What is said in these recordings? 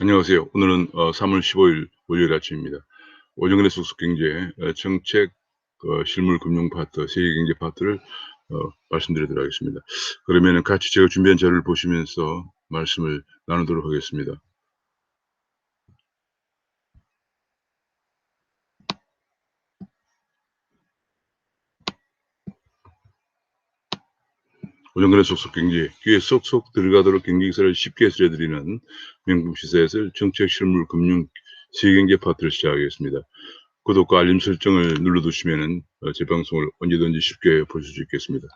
안녕하세요. 오늘은 3월 15일 월요일 아침입니다. 오정근의 속속경제 정책 실물 금융 파트, 세계경제 파트를 말씀드리도록 하겠습니다. 그러면 같이 제가 준비한 자료를 보시면서 말씀을 나누도록 하겠습니다. 오정근의 속속경제, 귀에 쏙쏙 들어가도록 경제기사를 쉽게 해설해드리는 명품 시사에서 정책 실물 금융 세계경제 파트를 시작하겠습니다. 구독과 알림 설정을 눌러두시면 제 방송을 언제든지 쉽게 보실 수 있겠습니다.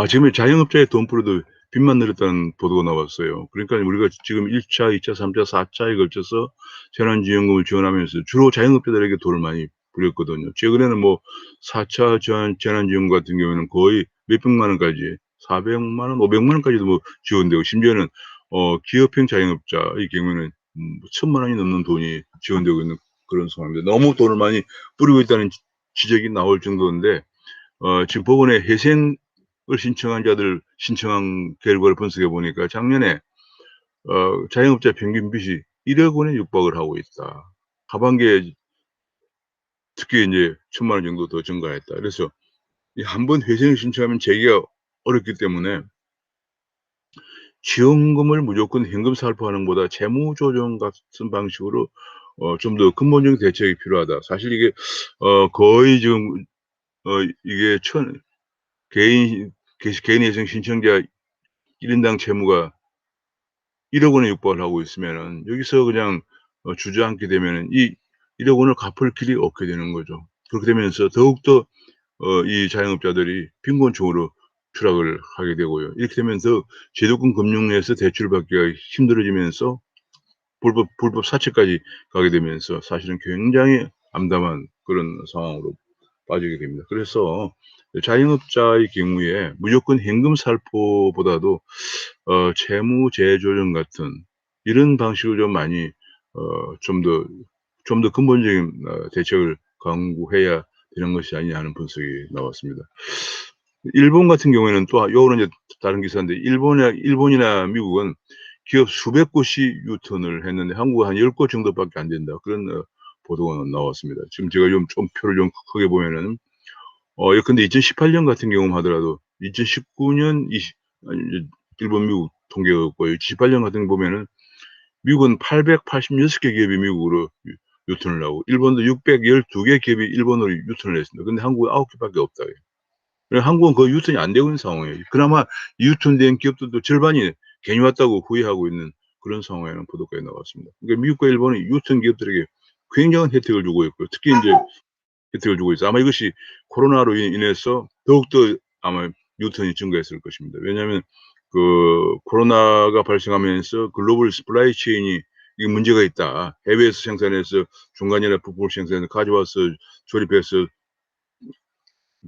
지금 자영업자의 돈벌이도 빚만 늘었다는 보도가 나왔어요. 그러니까 우리가 지금 1차, 2차, 3차, 4차에 걸쳐서 재난지원금을 지원하면서 주로 자영업자들에게 돈을 많이 뿌렸거든요. 최근에는 뭐 4차 재난지원금 같은 경우에는 거의 몇백만 원까지, 400만 원, 500만 원까지도 뭐 지원되고, 심지어는 기업형 자영업자의 경우에는 1,000만 원이 넘는 돈이 지원되고 있는 그런 상황입니다. 너무 돈을 많이 뿌리고 있다는 지적이 나올 정도인데, 지금 법원에 회생을 신청한 자들 신청한 결과를 분석해 보니까 작년에 자영업자 평균 빚이 1억 원에 육박을 하고 있다. 하반기에 특히 이제 1,000만 원 정도 더 증가했다. 그래서 이 한 번 회생을 신청하면 재기가 어렵기 때문에 지원금을 무조건 현금 살포하는 것보다 재무조정 같은 방식으로 좀 더 근본적인 대책이 필요하다. 사실 이게 거의 지금 이게 개인 회생 신청자 1인당 채무가 1억 원에 육박을 하고 있으면은 여기서 그냥 주저앉게 되면은 이 1억 원을 갚을 길이 없게 되는 거죠. 그렇게 되면서 더욱더 이 자영업자들이 빈곤층으로 추락을 하게 되고요. 이렇게 되면서 제도권 금융에서 대출받기가 힘들어지면서 불법 사채까지 가게 되면서 사실은 굉장히 암담한 그런 상황으로 빠지게 됩니다. 그래서 자영업자의 경우에 무조건 현금 살포보다도 채무 재조정 같은 이런 방식을 좀 많이 좀 더 근본적인 대책을 강구해야 되는 것이 아니냐 하는 분석이 나왔습니다. 일본 같은 경우에는 또 요거는 이제 다른 기사인데, 일본이나 미국은 기업 수백 곳이 유턴을 했는데 한국은 한 10곳 정도밖에 안 된다. 그런 보도가 나왔습니다. 지금 제가 좀 표를 좀 크게 보면은 예컨대 2018년 같은 경우 하더라도 2019년 아니 이제 일본, 미국 통계가 없고요. 2018년 같은 거 보면은 미국은 886개 기업이 미국으로 유턴을 하고, 일본도 612개 기업이 일본으로 유턴을 했습니다. 근데 한국은 9개밖에 없다. 한국은 거의 유턴이 안 되고 있는 상황이에요. 그나마 유턴된 기업들도 절반이 괜히 왔다고 후회하고 있는 그런 상황에는 보도까지 나왔습니다. 그러니까 미국과 일본은 유턴 기업들에게 굉장한 혜택을 주고 있고요. 특히 이제 혜택을 주고 있어요. 아마 이것이 코로나로 인해서 더욱더 아마 유턴이 증가했을 것입니다. 왜냐하면 코로나가 발생하면서 글로벌 서플라이 체인이 이 문제가 있다. 해외에서 생산해서 중간이나 부품을 생산해서 가져와서 조립해서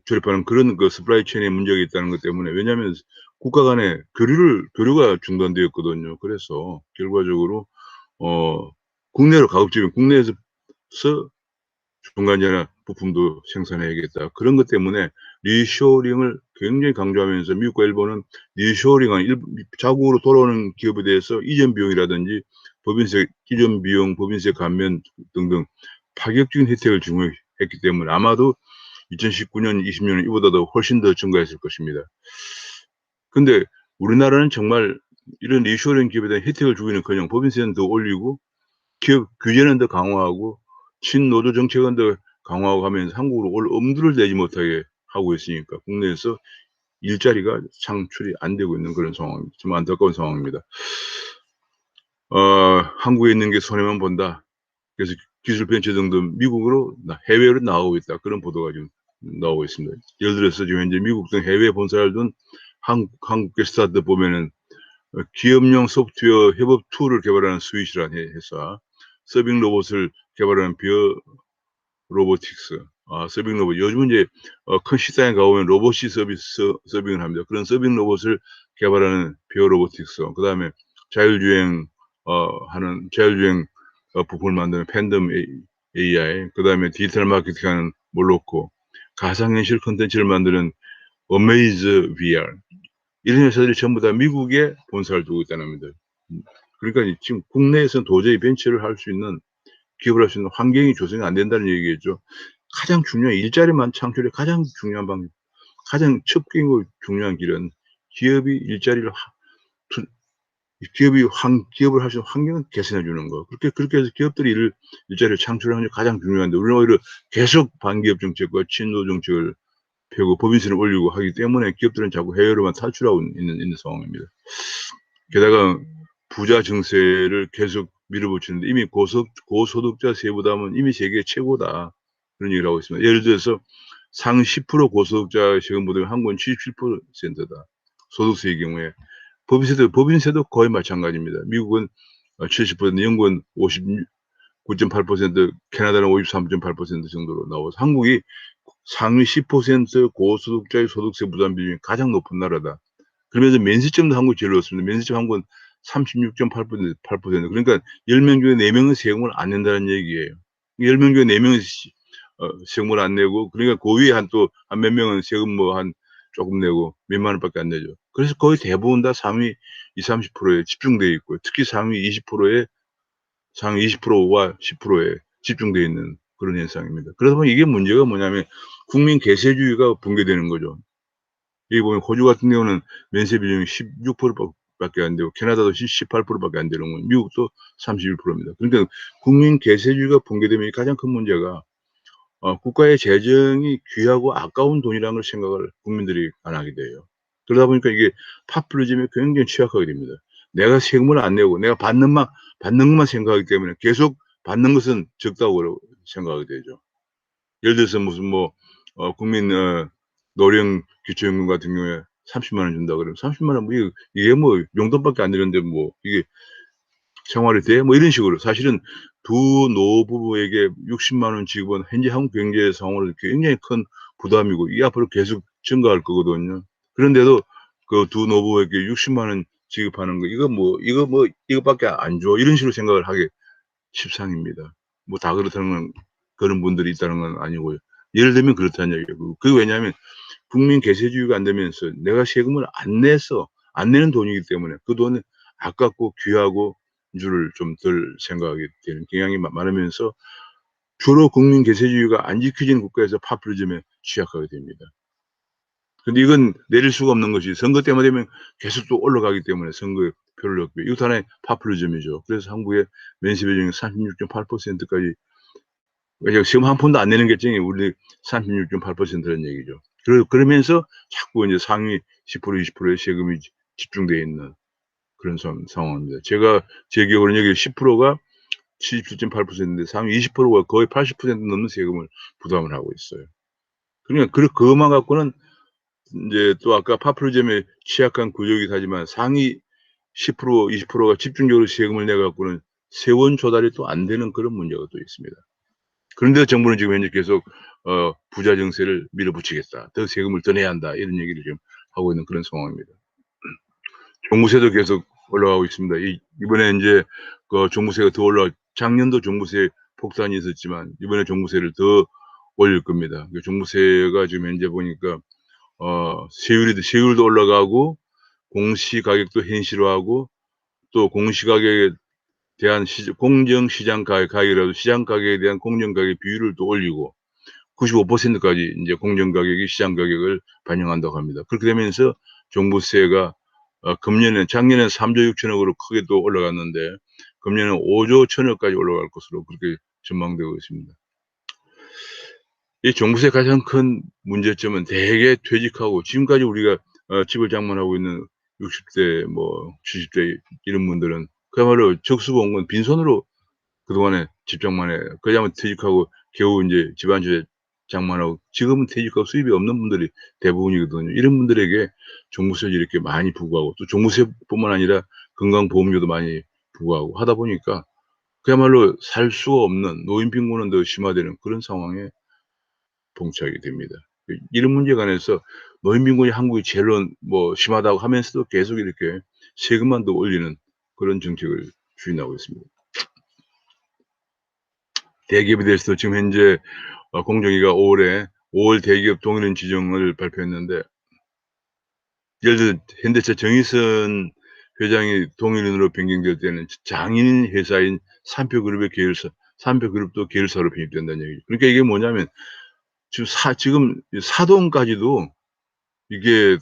조립하는 그런 서플라이 체인에 문제가 있다는 것 때문에, 왜냐하면 국가 간의 교류가 중단되었거든요. 그래서 결과적으로 국내로 가급적이면 국내에서 중간재나 부품도 생산해야겠다. 그런 것 때문에 리쇼링을 굉장히 강조하면서 미국과 일본은 리쇼링한 자국으로 돌아오는 기업에 대해서 이전 비용이라든지 이전 비용, 법인세 감면 등등 파격적인 혜택을 제공했기 때문에 아마도 2019년, 20년은 이보다도 훨씬 더 증가했을 것입니다. 근데 우리나라는 정말 이런 리쇼링 기업에 대한 혜택을 주기는커녕 법인세는 더 올리고 기업 규제는 더 강화하고 친노조 정책은 더 강화하고 하면서 한국으로 올 엄두를 내지 못하게 하고 있으니까 국내에서 일자리가 창출이 안 되고 있는 그런 상황입니다. 좀 안타까운 상황입니다. 한국에 있는 게 손해만 본다. 그래서 기술 벤처 등도 미국으로 해외로 나오고 있다. 그런 보도가 지금 나오고 있습니다. 예를 들어서 지금 현재 미국 등 해외에 본사를 둔 한국계 스타트업 보면은 기업용 소프트웨어 협업 툴을 개발하는 스윗이라는 회사, 서빙 로봇을 개발하는 비어 로보틱스, 서빙 로봇. 요즘은 이제 큰 식당에 가보면 로봇이 서빙을 합니다. 그런 서빙 로봇을 개발하는 비어 로보틱스. 그다음에 자율주행 자율주행 부품을 만드는 팬덤 AI, 그다음에 디지털 마케팅하는 몰로코, 가상현실 콘텐츠를 만드는 어메이즈 VR, 이런 회사들이 전부 다 미국에 본사를 두고 있다는 겁니다. 그러니까 지금 국내에서는 도저히 벤처를 할 수 있는, 기업을 할 수 있는 환경이 조성이 안 된다는 얘기겠죠. 가장 중요한 일자리만 창출의 가장 중요한 방법, 가장 첫 끼고 중요한 길은 기업이 일자리를 투 기업을 할 수 있는 환경을 개선해 주는 거. 그렇게 해서 기업들이 일자리를 창출하는 게 가장 중요한데, 우리는 오히려 계속 반기업 정책과 친노 정책을 펴고 법인세를 올리고 하기 때문에 기업들은 자꾸 해외로만 탈출하고 있는 상황입니다. 게다가 부자 증세를 계속 밀어붙이는데, 이미 고소득자 세부담은 이미 세계 최고다, 그런 얘기를 하고 있습니다. 예를 들어서 상위 10% 고소득자 세금 부담이 한국은 77%다. 소득세의 경우에. 법인세도 거의 마찬가지입니다. 미국은 70%, 영국은 59.8%, 캐나다는 53.8% 정도로 나와서 한국이 상위 10% 고소득자의 소득세 부담 비중이 가장 높은 나라다. 그러면서 면세점도 한국이 제일 높습니다. 면세점 한국은 36.8%. 그러니까 10명 중에 4명은 세금을 안 낸다는 얘기예요. 10명 중에 4명은 세금을 안 내고, 그러니까 그 위에 한 몇 명은 세금 한 조금 내고 몇만 원밖에 안 내죠. 그래서 거의 대부분 다 상위 20~30%에 집중되어 있고요. 특히 상위 20%와 10%에 집중되어 있는 그런 현상입니다. 그러다 보니 이게 문제가 뭐냐면 국민 계세주의가 붕괴되는 거죠. 여기 보면 호주 같은 경우는 면세 비중이 16%밖에 안 되고, 캐나다도 18%밖에 안 되는 거예요. 미국도 31%입니다. 그러니까 국민 계세주의가 붕괴되면 가장 큰 문제가 국가의 재정이 귀하고 아까운 돈이라는 걸 생각을 국민들이 안 하게 돼요. 그러다 보니까 이게 파퓰리즘에 굉장히 취약하게 됩니다. 내가 세금을 안 내고 내가 받는 것만 생각하기 때문에 계속 받는 것은 적다고 생각하게 되죠. 예를 들어서 무슨 국민 노령 기초연금 같은 경우에 30만 원 준다 그러면 30만 원 이게 용돈밖에 안 되는데 이게 생활이 돼? 이런 식으로. 사실은 두 노부부에게 60만 원 지급은 현재 한국 경제 상황으로 굉장히 큰 부담이고, 이 앞으로 계속 증가할 거거든요. 그런데도 그 두 노부부에게 60만 원 지급하는 거, 이거밖에 안 줘, 이런 식으로 생각을 하게 십상입니다. 다 그렇다는 그런 분들이 있다는 건 아니고요. 예를 들면 그렇다는 얘기예요. 그게 왜냐하면 국민 계세주의가 안 되면서 내가 세금을 안 내는 돈이기 때문에 그 돈은 아깝고 귀하고 줄을 좀 덜 생각하게 되는 경향이 많으면서 주로 국민 계세주의가 안 지켜지는 국가에서 파퓰리즘에 취약하게 됩니다. 근데 이건 내릴 수가 없는 것이, 선거 때만 되면 계속 또 올라가기 때문에 선거에 표를 얻고, 이것도 하나의 파퓰리즘이죠. 그래서 한국의 면세 비중이 36.8%까지, 세금 한 푼도 안 내는 계층이 우리 36.8%라는 얘기죠. 그러면서 자꾸 이제 상위 10%, 20%의 세금이 집중되어 있는 그런 상황입니다. 제 기억으로는 여기 10%가 77.8%인데 상위 20%가 거의 80% 넘는 세금을 부담을 하고 있어요. 그러니까 그것만 갖고는 이제 또 아까 파퓰리즘에 취약한 구조이긴 하지만 상위 10%, 20%가 집중적으로 세금을 내 갖고는 세원 조달이 또 안 되는 그런 문제가 또 있습니다. 그런데 정부는 지금 현재 계속 부자 증세를 밀어붙이겠다, 더 세금을 더 내야 한다, 이런 얘기를 지금 하고 있는 그런 상황입니다. 종부세도 계속 올라가고 있습니다. 이번에 이제 그 종부세가 더 작년도 종부세 폭탄이 있었지만 이번에 종부세를 더 올릴 겁니다. 종부세가 지금 현재 보니까 세율도 올라가고 공시가격도 현실화하고, 또 공시가격에 대한 공정시장 가격이라도 시장 가격에 대한 공정가격 비율을 또 올리고 95%까지 이제 공정가격이 시장 가격을 반영한다고 합니다. 그렇게 되면서 종부세가 작년에는 3조 6천억으로 크게 또 올라갔는데 금년에는 5조 1천억까지 올라갈 것으로 그렇게 전망되고 있습니다. 이 종부세 가장 큰 문제점은 대개 퇴직하고 지금까지 우리가 집을 장만하고 있는 60대 70대 이런 분들은 그야말로 적수공원 빈손으로 그동안에 집 장만해, 그야말로 퇴직하고 겨우 이제 집 한 채 장만하고, 지금은 퇴직하고 수입이 없는 분들이 대부분이거든요. 이런 분들에게 종부세를 이렇게 많이 부과하고, 또 종부세뿐만 아니라 건강보험료도 많이 부과하고 하다 보니까 그야말로 살 수가 없는 노인 빈곤은 더 심화되는 그런 상황에 봉착이 됩니다. 이런 문제에 관해서 노인 빈곤이 한국이 제일 심하다고 하면서도 계속 이렇게 세금만 더 올리는 그런 정책을 추진하고 있습니다. 대기업에 대해서도 지금 현재 공정위가 5월 대기업 동일인 지정을 발표했는데, 예를 들어 현대차 정의선 회장이 동일인으로 변경될 때는 장인 회사인 삼표그룹의 계열사 삼표그룹도 계열사로 편입된다는 얘기죠. 그러니까 이게 뭐냐면 지금 사돈까지도 이게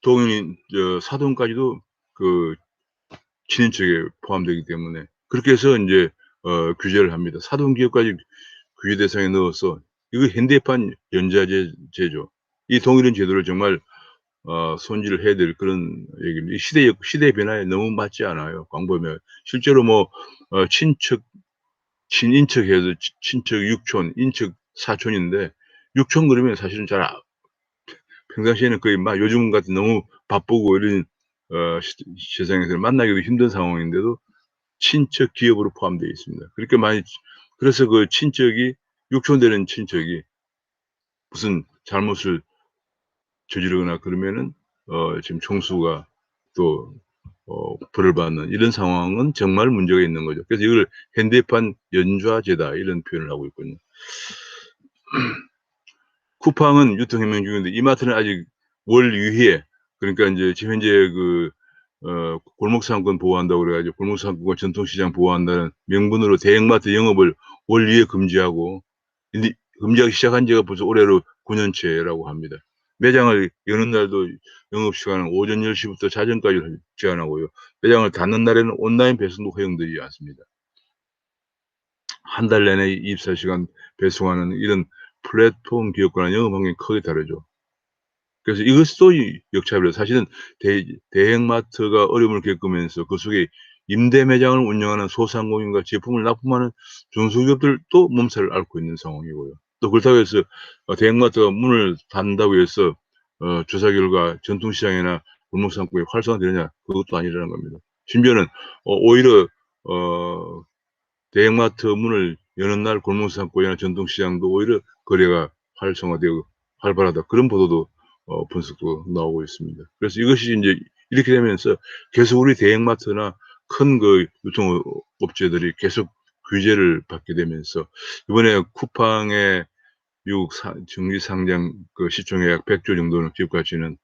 동일인 사돈까지도 그 친인척에 포함되기 때문에 그렇게 해서 인제 규제를 합니다. 사돈 기업까지 규제 대상에 넣어서 이거 현대판 연좌제죠. 이 동일인 제도를 정말 손질을 해야 될 그런 얘기입니다. 이 시대의 변화에 너무 맞지 않아요, 광범위하게. 실제로 뭐 친척, 친인척 해서 친척 육촌, 인척 사촌인데 육촌 그러면 사실은 잘 평상시에는 거의 막 요즘 같은 너무 바쁘고 이런 세상에서는 만나기도 힘든 상황인데도 친척 기업으로 포함되어 있습니다. 그렇게 많이 그래서 그 친척이 육촌 되는 친척이 무슨 잘못을 저지르거나 그러면은 지금 총수가 또 벌을 받는 이런 상황은 정말 문제가 있는 거죠. 그래서 이걸 현대판 연좌제다 이런 표현을 하고 있거든요. 쿠팡은 유통혁명 중인데 이마트는 아직 월 유희에 그러니까 인제 지금 현재 그 골목 상권 보호한다고 그래 가지고 골목 상권과 전통시장 보호한다는 명분으로 대형마트 영업을 월 유예 금지하고 근데 금지하기 시작한 지가 벌써 올해로 9 년째라고 합니다. 매장을 여는 날도 영업시간은 오전 10 시부터 자정까지 제한하고요. 매장을 닫는 날에는 온라인 배송도 허용되지 않습니다. 한 달 내내 24 시간 배송하는 이런 플랫폼 기업과는 영업 환경이 크게 다르죠. 그래서 이것도 이 역차별이에요. 사실은 대형마트가 어려움을 겪으면서 그 속에 임대 매장을 운영하는 소상공인과 제품을 납품하는 중소기업들도 몸살을 앓고 있는 상황이고요. 또 그렇다고 해서 대형마트가 문을 닫는다고 해서 조사 결과 전통시장이나 골목 상권이 활성화되느냐 그것도 아니라는 겁니다. 심지어는 오히려 어 대형마트 문을 여는 날 골목 상권이나 전통시장도 오히려 거래가 활성화되고 활발하다. 그런 보도도 분석도 나오고 있습니다. 그래서 이것이 인제 이렇게 되면서 계속 우리 대형마트나 큰 그 유통업체들이 계속 규제를 받게 되면서 이번에 쿠팡의 미국 정기 상장 그 시총액 100조 정도는 기업 가치는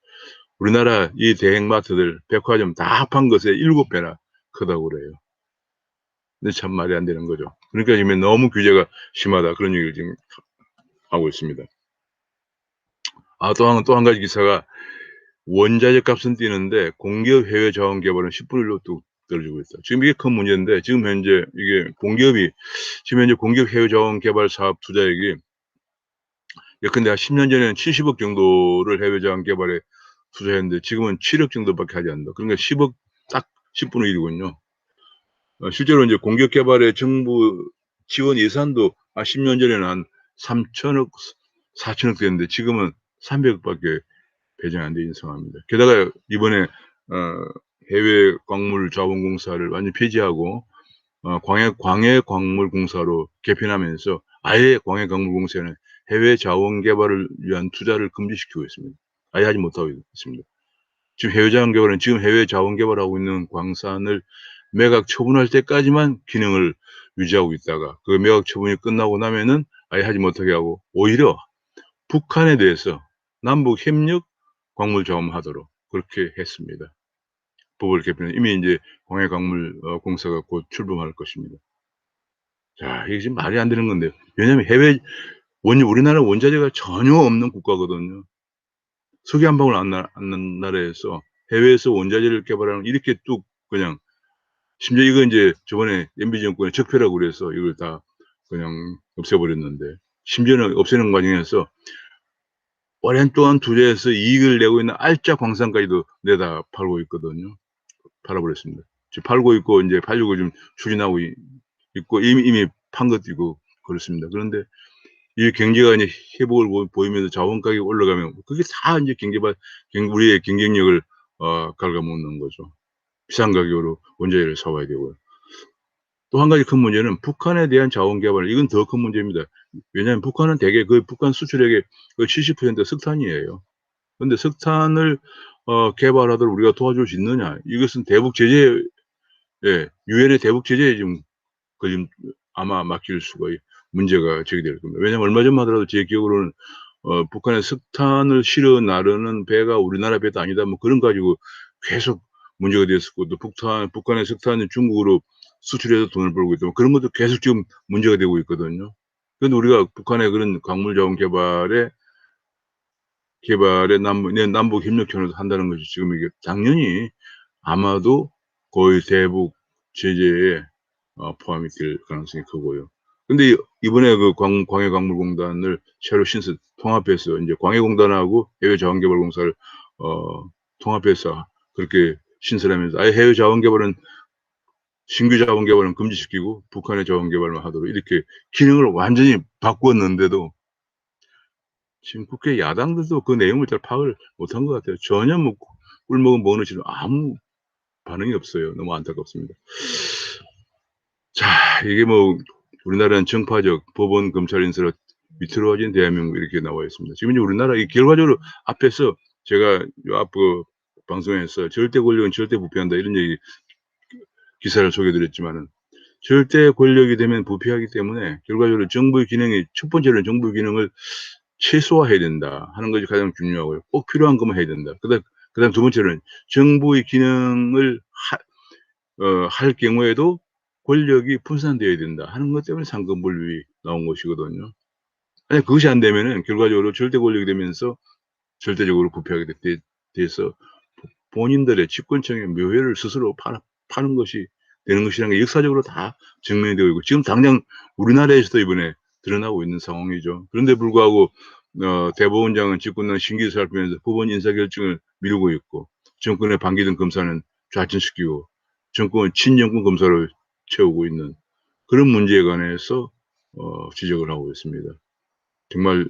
우리나라 이 대형마트들 백화점 다 합한 것의 7배나 크다고 그래요. 근데 참 말이 안 되는 거죠. 그러니까 지금 너무 규제가 심하다 그런 얘기를 지금 하고 있습니다. 또 한 가지 기사가 원자재 값은 뛰는데 공기업 해외 자원 개발은 10분의 1로 뚝 떨어지고 있다. 지금 이게 큰 문제인데 지금 현재 이게 공기업이 지금 현재 공기업 해외 자원 개발 사업 투자액이 예컨대 한 10년 전에는 70억 정도를 해외 자원 개발에 투자했는데 지금은 7억 정도밖에 하지 않는다. 그러니까 10억 딱 10분의 1이군요. 실제로 인제 공기업 개발에 정부 지원 예산도 한 10년 전에는 한 3천억, 4천억 됐는데 지금은 300억 밖에 배정이 안 돼 있는 상황입니다. 게다가 이번에 해외 광물 자원공사를 완전히 폐지하고 광해광물공사로 개편하면서 아예 광해광물공사는 해외 자원 개발을 위한 투자를 금지시키고 있습니다. 아예 하지 못하고 있습니다. 지금 해외 자원 개발은 지금 해외 자원 개발하고 있는 광산을 매각 처분할 때까지만 기능을 유지하고 있다가 그 매각 처분이 끝나고 나면은 아예 하지 못하게 하고 오히려 북한에 대해서 남북 협력 광물 자원하도록 그렇게 했습니다. 법을 개편해 이미 인제 광해광물 공사가 곧 출범할 것입니다. 자 이게 지금 말이 안 되는 건데요. 왜냐하면 우리나라 원자재가 전혀 없는 국가거든요. 석유 한 방울 안 나는 나라에서 해외에서 원자재를 개발하는 이렇게 뚝 그냥 심지어 이거 인제 저번에 MB 정권이 적폐라고 그래서 이걸 다 그냥 없애 버렸는데 심지어는 없애는 과정에서 오랜 동안 투자해서 이익을 내고 있는 알짜 광산까지도 내다 팔고 있거든요. 팔아 버렸습니다. 지금 팔고 있고 인제 팔려고 지금 추진하고 있고 이미 판 것도 있고 그렇습니다. 그런데 이 경제가 이제 회복을 보이면서 자원 가격이 올라가면 그게 다 인제 우리의 경쟁력을 갉아먹는 거죠. 비싼 가격으로 원자재를 사 와야 되고요. 또 한 가지 큰 문제는 북한에 대한 자원 개발 이건 더 큰 문제입니다. 왜냐하면 북한은 대개 그 북한 수출액의 거의 70%가 석탄이에요. 근데 석탄을 개발하도록 우리가 도와줄 수 있느냐 이것은 대북 제재 유엔의 대북 제재에 좀 걸림 아마 맡길 수가 문제가 제기될 겁니다. 왜냐하면 얼마 전만 하더라도 제 기억으로는 북한에 석탄을 실어 나르는 배가 우리나라 배도 아니다 뭐 그런 가지고 계속 문제가 됐었고, 또 북한의 석탄이 중국으로 수출해서 돈을 벌고 있다. 그런 것도 계속 지금 문제가 되고 있거든요. 그런데 우리가 북한의 그런 광물 자원 개발에 남북 협력 차원에서 한다는 것이 지금 이게 당연히 아마도 거의 대북 제재에 포함이 될 가능성이 크고요. 근데 이번에 그 광해광물공단을 새로 통합해서 이제 광해공단하고 해외자원개발공사를 통합해서 그렇게 신설하면서 아예 해외 자원개발은 신규 자원개발은 금지시키고 북한의 자원개발만 하도록 이렇게 기능을 완전히 바꾸었는데도 지금 국회 야당들도 그 내용을 잘 파악을 못한 것 같아요. 전혀 뭐 꿀먹은 먹는 아무 반응이 없어요. 너무 안타깝습니다. 자, 이게 뭐 우리나라는 정파적 법원, 검찰 인사로 비틀어진 대한민국 이렇게 나와 있습니다. 지금 이제 우리나라 이 결과적으로 앞에서 제가 요 앞 그 방송에서 절대 권력은 절대 부패한다 이런 얘기 기사를 소개해 드렸지만은 절대 권력이 되면 부패하기 때문에 결과적으로 정부의 기능이 첫 번째로는 정부의 기능을 최소화해야 된다 하는 것이 가장 중요하고요. 꼭 필요한 것만 해야 된다. 그다음 두 번째로는 정부의 기능을 할 경우에도 권력이 분산되어야 된다 하는 것 때문에 상권분립이 나온 것이거든요. 만약 그것이 안 되면은 결과적으로 절대 권력이 되면서 절대적으로 부패하게 돼서 본인들의 집권층의 묘회를 스스로 파는 것이 되는 것이라는 게 역사적으로 다 증명이 되고 있고 지금 당장 우리나라에서도 이번에 드러나고 있는 상황이죠. 그런데 불구하고 대법원장은 집권당 신기를 살피면서 법원 인사결정을 미루고 있고 정권의 반기든 검사는 좌천시키고 정권은 친정권 검사를 채우고 있는 그런 문제에 관해서 지적을 하고 있습니다. 정말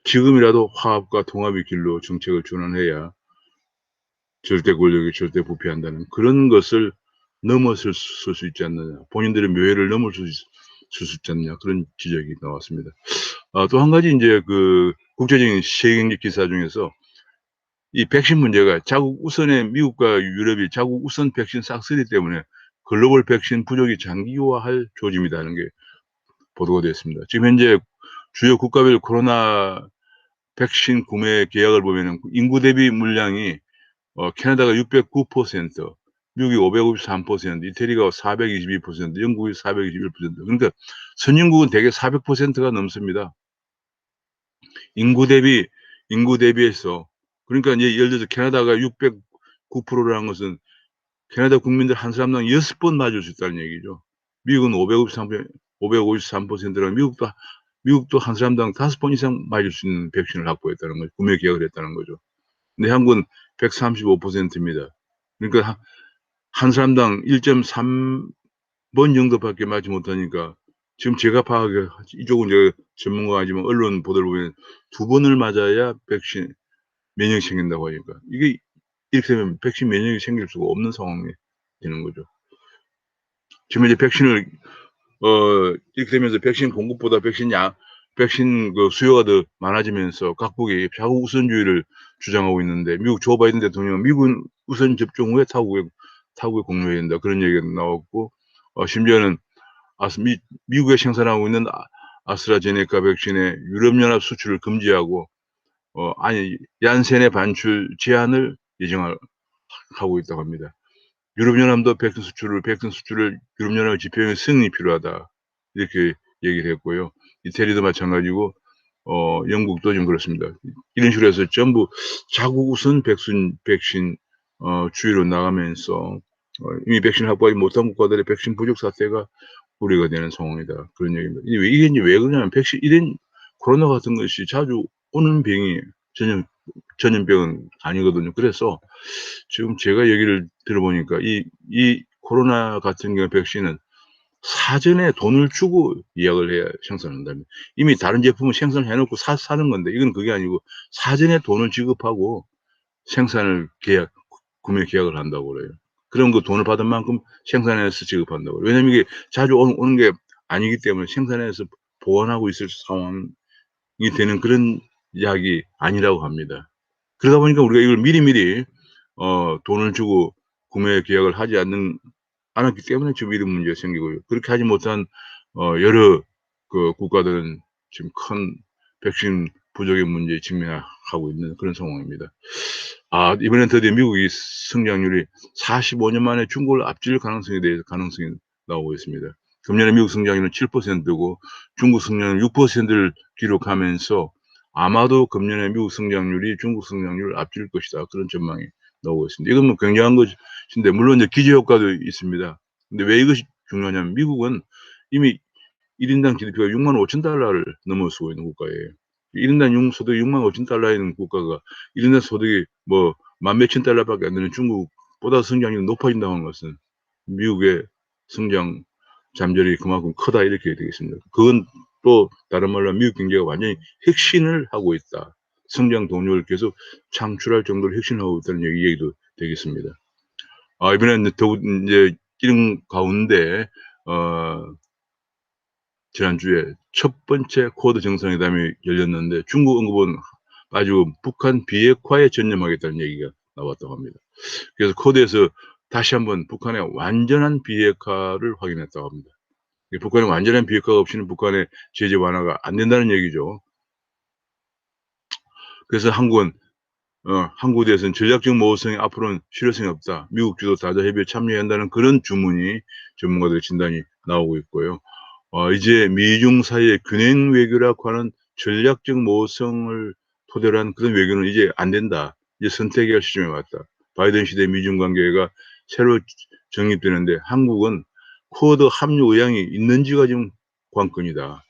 지금이라도 화합과 통합의 길로 정책을 전환해야 절대 권력이 절대 부패한다는 그런 것을 넘어설 수 있지 않느냐. 본인들의 묘회를 넘어설 수 있지 않느냐. 그런 지적이 나왔습니다. 또 한 가지 이제 그 국제적인 세계경제 기사 중에서 이 백신 문제가 자국 우선의 미국과 유럽이 자국 우선 백신 싹쓸이 때문에 글로벌 백신 부족이 장기화할 조짐이라는 게 보도가 됐습니다. 지금 현재 주요 국가별 코로나 백신 구매 계약을 보면은 인구 대비 물량이 캐나다가 609%, 미국이 553%, 이태리가 422%, 영국이 421%. 그러니까 선진국은 대개 400%가 넘습니다. 인구 대비해서 그러니까 이제 예를 들어서 캐나다가 609%라는 것은 캐나다 국민들 한 사람당 6번 맞을 수 있다는 얘기죠. 미국은 553%라 미국도 한 사람당 5번 이상 맞을 수 있는 백신을 확보했다는 거죠. 구매 계약을 했다는 거죠. 근데 한국은 135%입니다. 그러니까 한 사람당 1.3번 정도밖에 맞지 못하니까 지금 제가 파악해 이쪽은 제가 전문가가 아니지만 언론 보도를 보면 2번을 맞아야 백신 면역이 생긴다고 하니까 이게 이렇게 되면 백신 면역이 생길 수가 없는 상황이 되는 거죠. 지금 이제 백신을 이렇게 되면서 백신 공급보다 백신 그 수요가 더 많아지면서 각국이 자국 우선주의를 주장하고 있는데 미국 조 바이든 대통령은 미국은 우선 접종 후에 타국에 공유해야 된다 그런 얘기가 나왔고 심지어는 미국에 생산하고 있는 아스트라제네카 백신의 유럽연합 수출을 금지하고 얀센의 반출 제한을 예정하고 있다고 합니다. 유럽연합도 백신 수출을 유럽연합의 집행의 승인이 필요하다 이렇게 얘기를 했고요. 이태리도 마찬가지고 영국도 좀 그렇습니다. 이런 식으로 해서 전부 자국 우선 백신 주의로 나가면서 이미 백신 확보하지 못한 국가들의 백신 부족 사태가 우려가 되는 상황이다. 그런 얘기입니다. 이게 이제 왜 그러냐면 이런 코로나 같은 것이 자주 오는 병이 전염병은 아니거든요. 그래서 지금 제가 얘기를 들어보니까 이 코로나 같은 경우 백신은 사전에 돈을 주고 예약을 해야 생산한답니다. 이미 다른 제품을 생산해 놓고 사는 건데 이건 그게 아니고 사전에 돈을 지급하고 구매 계약을 한다고 그래요. 그럼 그 돈을 받은 만큼 생산해서 지급한다고 그래요. 왜냐면 이게 자주 오는 게 아니기 때문에 생산해서 보관하고 있을 상황이 되는 그런 약이 아니라고 합니다. 그러다 보니까 우리가 이걸 미리미리 돈을 주고 구매 계약을 하지 않았기 때문에 지금 이런 문제가 생기고요. 그렇게 하지 못한 여러 그 국가들은 지금 큰 백신 부족의 문제에 직면하고 있는 그런 상황입니다. 이번엔 드디어 미국이 성장률이 45년 만에 중국을 앞질 가능성에 대해서 가능성이 나오고 있습니다. 금년에 미국 성장률은 7%고 중국 성장률 6%를 기록하면서 아마도 금년에 미국 성장률이 중국 성장률을 앞질 것이다. 그런 전망이 나오고 있습니다. 이건 뭐 굉장한 것인데 물론 이제 기저효과도 있습니다. 근데 왜 이것이 중요하냐면 미국은 이미 1인당 GDP가 65,000달러를 넘어서고 있는 국가예요. 1인당 소득이 65,000달러에 있는 국가가 1인당 소득이 뭐 만 몇천 달러밖에 안 되는 중국보다 성장률이 높아진다고 하는 것은 미국의 성장 잠재력이 그만큼 크다 이렇게 되겠습니다. 그건 또 다른 말로 미국 경제가 완전히 혁신을 하고 있다. 성장 동력을 계속 창출할 정도로 혁신을 하고 있다는 얘기도 되겠습니다. 이번에는 더욱 이제 이런 가운데 지난주에 첫 번째 쿼드 정상회담이 열렸는데 중국 언급은 빠지고 북한 비핵화에 전념하겠다는 얘기가 나왔다고 합니다. 그래서 쿼드에서 다시 한번 북한의 완전한 비핵화를 확인했다고 합니다. 북한의 완전한 비핵화가 없이는 북한의 제재 완화가 안 된다는 얘기죠. 그래서 한국은 한국에 대해서는 전략적 모호성이 앞으로는 실효성이 없다. 미국 주도 다자 협의에 참여해야 한다는 그런 주문이 전문가들의 진단이 나오고 있고요. 이제 미중 사이의 균형 외교라고 하는 전략적 모호성을 토대로 한 그런 외교는 이제 안 된다. 이제 선택해야 할 시점에 왔다. 바이든 시대 미중 관계가 새로 정립되는데 한국은 쿼드 합류 의향이 있는지가 지금 관건이다.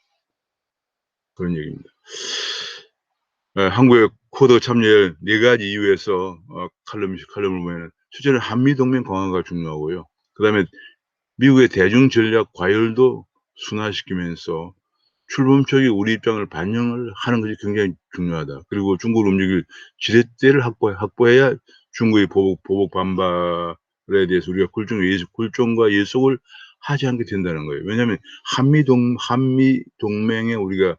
그런 얘기입니다. 한국의 쿼드 참여할 4가지 이유에서 칼럼을 보면 첫째는 한미동맹 강화가 중요하고요. 그다음에 미국의 대중 전략 과열도 순화시키면서 출범초기 우리 입장을 반영을 하는 것이 굉장히 중요하다. 그리고 중국을 움직일 지렛대를 확보해야 중국의 보복 반발에 대해서 우리가 굴종과 예속을 하지 않게 된다는 거예요. 왜냐하면 한미 동맹에 우리가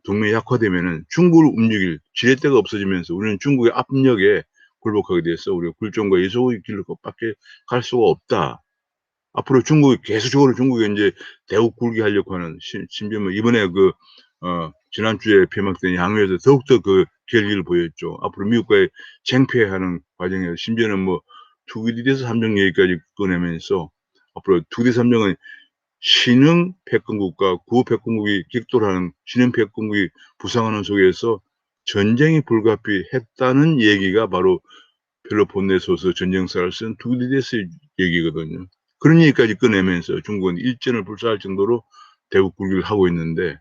동맹이 약화되면은 중국을 움직일 지렛대가 없어지면서 우리는 중국의 압력에 굴복하게 돼서 우리가 굴종과 예속의 길로밖에 갈 수가 없다. 앞으로 중국이 계속적으로 중국에 이제 대국 굴게 하려고 하는 심지어 뭐 이번에 지난주에 폐막된 양회에서 더욱더 그 결기를 보였죠. 앞으로 미국과의 쟁패하는 과정에서 심지어는 뭐 투기디에서 3정 얘기까지 꺼내면서 앞으로 투기디 3정은 신흥 패권국과 구패권국이 격돌하는 신흥 패권국이 부상하는 속에서 전쟁이 불가피했다는 얘기가 바로 펠로폰네소스 소서 전쟁사를 쓴 투기디데스의 얘기거든요. 그런 얘기까지 꺼내면서 중국은 일전을 불사할 정도로 대국 굴기를 하고 있는데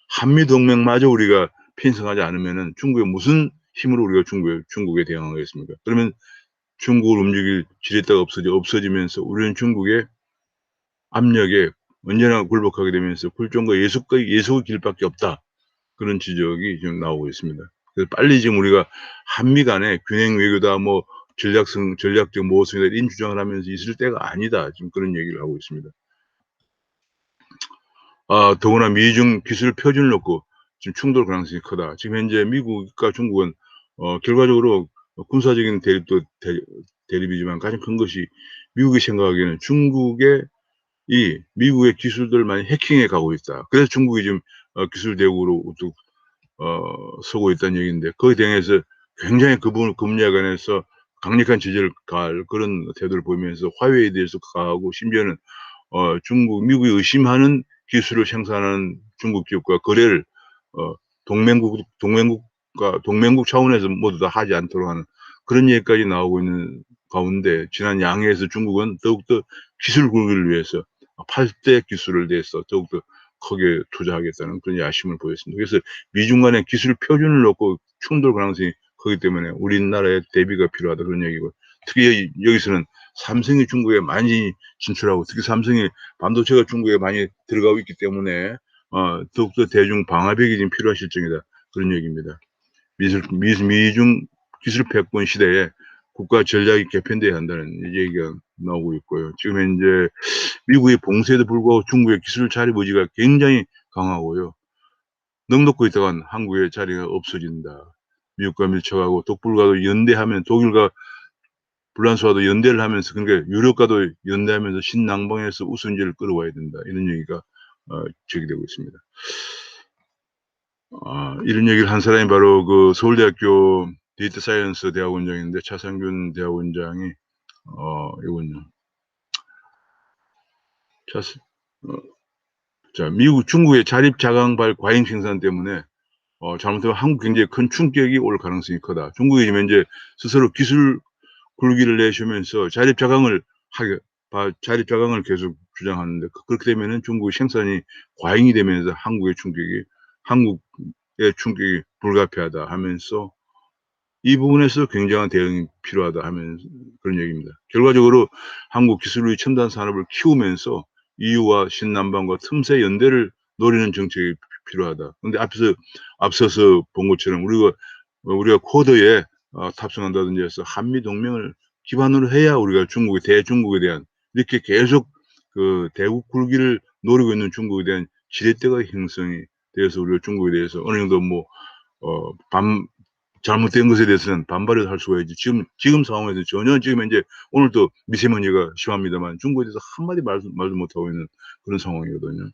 한미동맹마저 우리가 편성하지 않으면은 중국의 무슨 힘으로 우리가 중국에 대응하겠습니까? 그러면 중국을 움직일 지렛대가 없어지면서 우리는 중국의 압력에 언제나 굴복하게 되면서 굴종과 예속의 길밖에 없다. 그런 지적이 지금 나오고 있습니다. 그래서 빨리 지금 우리가 한미 간의 균형 외교다, 뭐 전략적 모호성이다 이런 주장을 하면서 있을 때가 아니다. 지금 그런 얘기를 하고 있습니다. 더구나 미중 기술 표준을 놓고 지금 충돌 가능성이 크다. 지금 현재 미국과 중국은 결과적으로 군사적인 대립이지만 가장 큰 것이 미국이 생각하기에는 중국의 미국의 기술들 많이 해킹해 가고 있다. 그래서 중국이 지금 기술 대국으로 우뚝 서고 있다는 얘기인데 거기에 대해서 굉장히 그 분야에 관해서 강력한 제재를 가할 그런 태도를 보이면서 화웨이에 대해서 가하고 심지어는 미국이 의심하는 기술을 생산하는 중국 기업과 거래를 동맹국 차원에서 모두 다 하지 않도록 하는 그런 얘기까지 나오고 있는 가운데 지난 양해에서 중국은 더욱더 기술 굴기를 위해서 8대 기술을 내서 더욱더 크게 투자하겠다는 그런 야심을 보였습니다. 그래서 미중 간의 기술 표준을 놓고 충돌 가능성이 크기 때문에 우리나라의 대비가 필요하다 그런 얘기고 특히 여기서는 삼성이 중국에 많이 진출하고 특히 삼성이 반도체가 중국에 많이 들어가고 있기 때문에 더욱더 대중 방화벽이 지금 필요한 실정이다 그런 얘기입니다. 미중 기술 패권 시대에 국가 전략이 개편돼야 한다는 얘기가 나오고 있고요. 지금 현재 미국의 봉쇄에도 불구하고 중국의 기술 자립 의지가 굉장히 강하고요. 넉넉고 있다간 한국의 자리가 없어진다. 미국과 밀착하고 독불과도 연대하면 독일과 불란서와도 연대를 하면서 그러니까 유럽과도 연대하면서 신낭방에서 우선지를 끌어와야 된다. 이런 얘기가 제기되고 있습니다. 이런 얘기를 한 사람이 바로 그 서울대학교 데이터 사이언스 대학원장인데 차상균 대학원장이 이건요. 자, 미국, 중국의 자립자강발 과잉 생산 때문에 잘못하면 한국 경제에 큰 충격이 올 가능성이 크다. 중국이 지금 현재 스스로 기술 굴기를 내쉬면서 자립자강을 계속 주장하는데 그렇게 되면은 중국의 생산이 과잉이 되면서 한국의 충격이 불가피하다 하면서 이 부분에서 굉장한 대응이 필요하다 하면 그런 얘기입니다. 결과적으로 한국 기술의 첨단 산업을 키우면서 EU와 신남방과 틈새 연대를 노리는 정책이 필요하다. 근데 앞서서 본 것처럼 우리가 쿼드에 탑승한다든지 해서 한미 동맹을 기반으로 해야 우리가 대중국에 대한 이렇게 계속 그 대국 굴기를 노리고 있는 중국에 대한 지렛대가 형성이 돼서 우리가 중국에 대해서 어느 정도 잘못된 것에 대해서는 반발을 할 수가 있지. 지금 상황에서 전혀 지금 현재 오늘도 미세먼지가 심합니다만 중국에 대해서 한마디 말도 못하고 있는 그런 상황이거든요.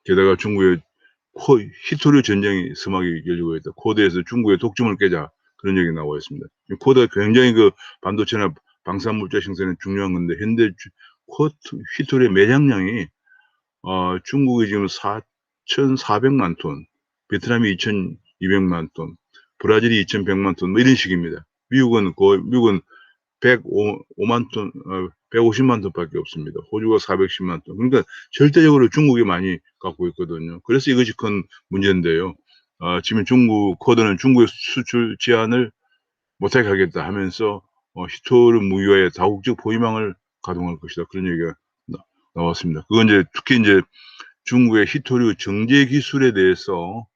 게다가 중국의 히토류 전쟁이 심하게 열리고 있다. 쿼드에서 중국의 독점을 깨자 그런 얘기 나와 있습니다. 쿼드가 굉장히 그 반도체나 방산물자 생산에 중요한 건데 현재 히토류의 매장량이 중국이 지금 4,400만 톤, 베트남이 2,200만 톤, 브라질이 2,100만 톤, 뭐 이런 식입니다. 미국은 105만 톤, 150만 톤밖에 없습니다. 호주가 410만 톤. 그러니까 절대적으로 중국이 많이 갖고 있거든요. 그래서 이것이 큰 문제인데요. 지금 쿼드는 중국의 수출 제한을 못하게 하겠다 하면서 히토르 무기화의 다국적 포위망을 가동할 것이다. 그런 얘기가 나왔습니다. 그건 특히 중국의 히토류 정제 기술에 대해서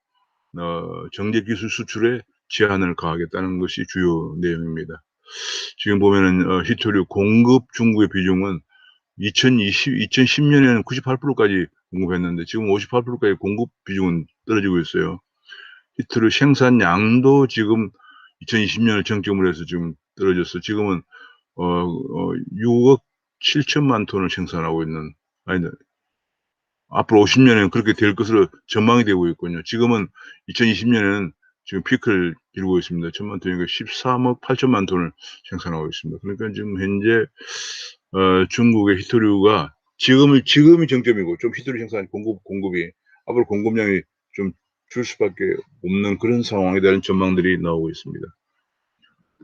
정제 기술 수출에 제한을 가하겠다는 것이 주요 내용입니다. 지금 보면은 히토류 공급 중국의 비중은 2010년에는 98%까지 공급했는데 지금 58%까지 공급 비중은 떨어지고 있어요. 히토류 생산량도 지금 2020년을 정점으로 해서 지금 떨어져서 지금은 6억 7천만 톤을 생산하고 있는 앞으로 50년에는 그렇게 될 것으로 전망이 되고 있군요. 지금은 2020년에는 지금 피크를 이루고 있습니다. 1,000만 톤이니까 13억 8천만 톤을 생산하고 있습니다. 그러니까 지금 현재 중국의 히토류가 지금이 정점이고 좀 히토류 생산 공급이 앞으로 공급량이 좀 줄 수밖에 없는 그런 상황에 대한 전망들이 나오고 있습니다.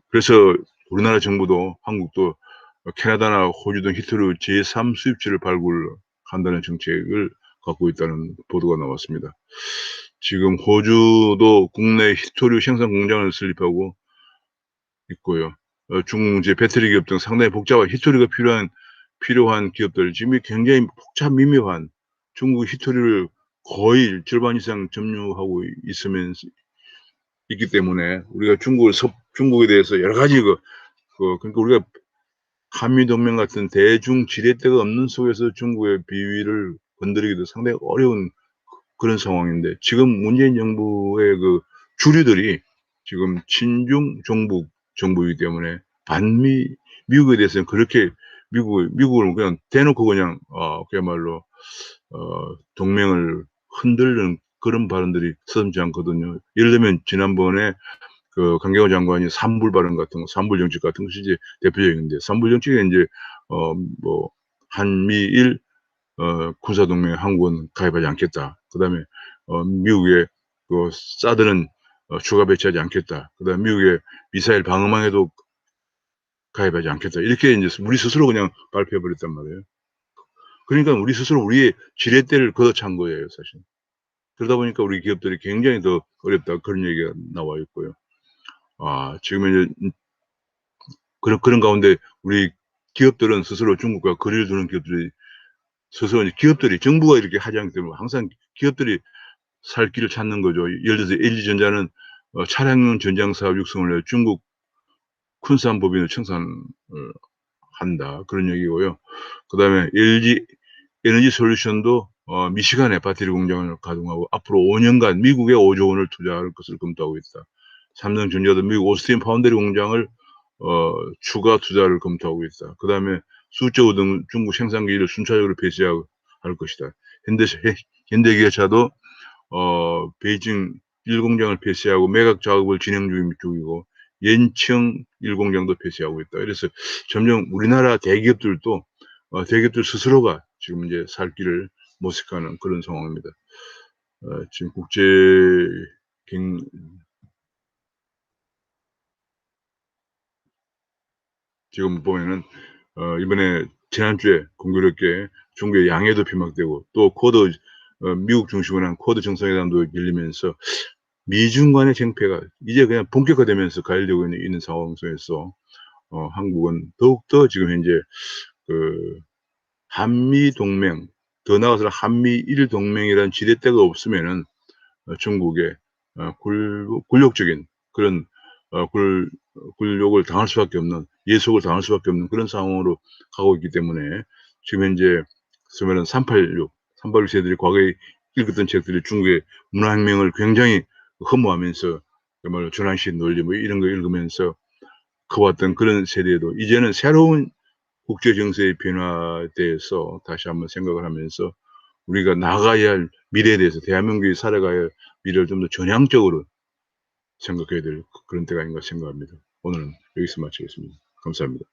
그래서 우리나라 정부도 한국도 캐나다나 호주 등 히토류 제3 수입지를 발굴한다는 정책을 갖고 있다는 보도가 나왔습니다. 지금 호주도 국내 히토류 생산 공장을 설립하고 있고요. 중국제 배터리 기업 등 상당히 복잡한 히토류가 필요한 기업들 지금 굉장히 미묘한 중국 히토류를 거의 절반 이상 점유하고 있기 때문에 우리가 중국에 대해서 여러 가지 그러니까 우리가 한미동맹 같은 대중 지렛대가 없는 속에서 중국의 비위를 건드리기도 상당히 어려운 그런 상황인데 지금 문재인 정부의 주류들이 지금 친중 종북 정부이기 때문에 미국에 대해서는 그렇게 미국을 그냥 대놓고 그야말로 동맹을 흔들는 그런 발언들이 서슴지 않거든요. 예를 들면 지난번에 강경화 장관이 산불 발언 같은 거, 산불 정책 같은 것이 이제 대표적인데, 산불 정책에 한미일, 군사동맹에 한국은 가입하지 않겠다. 그 다음에, 미국의 사드는 추가 배치하지 않겠다. 그 다음에 미국의 미사일 방어망에도 가입하지 않겠다. 이렇게 이제 우리 스스로 그냥 발표해버렸단 말이에요. 그러니까 우리 스스로 우리의 지렛대를 걷어찬 거예요, 사실. 그러다 보니까 우리 기업들이 굉장히 더 어렵다. 그런 얘기가 나와 있고요. 지금 이제 그런 가운데 우리 기업들은 스스로 중국과 거리를 두는 기업들이 스스로 정부가 이렇게 하지 않기 때문에 항상 기업들이 살 길을 찾는 거죠. 예를 들어서 LG전자는 차량용 전장 사업 육성을 위해 중국 쿤산 법인을 청산을 한다. 그런 얘기고요. 그 다음에 LG 에너지 솔루션도 미시간에 배터리 공장을 가동하고 앞으로 5년간 미국에 5조 원을 투자할 것을 검토하고 있다. 삼성전자도 미국 오스틴 파운드리 공장을 추가 투자를 검토하고 있다. 그 다음에 수조 등 중국 생산기를 순차적으로 폐쇄할 것이다. 현대기아차도 베이징 1공장을 폐쇄하고 매각 작업을 진행 중이고 연청 1공장도 폐쇄하고 있다. 이래서 점점 우리나라 대기업들도 대기업들 스스로가 지금 이제 살 길을 모색하는 그런 상황입니다. 지금 국제 경 지금 보면은 이번에 지난주에 공교롭게 중국의 양해도 피막되고 또 쿼드 미국 중심으로 한 쿼드 정상회담도 열리면서 미중 간의 쟁패가 이제 그냥 본격화되면서 가열되고 있는 상황 속에서 한국은 더욱더 지금 현재 그 한미 동맹, 더 나아가서 한미일 동맹이라는 지렛대가 없으면은 중국의 굴욕적인 그런 굴욕을 당할 수밖에 없는, 예속을 당할 수밖에 없는 그런 상황으로 가고 있기 때문에 지금 현재 소위 말하는 386 세대들이 과거에 읽었던 책들이 중국의 문화혁명을 굉장히 흠모하면서 정말로 전환식 논리 뭐 이런 거 읽으면서 커왔던 그런 세대도 이제는 새로운 국제 정세의 변화에 대해서 다시 한번 생각을 하면서 우리가 나가야 할 미래에 대해서 대한민국이 살아가야 할 미래를 좀 더 전향적으로 생각해야 될 그런 때가 아닌가 생각합니다. 오늘은 여기서 마치겠습니다. 감사합니다.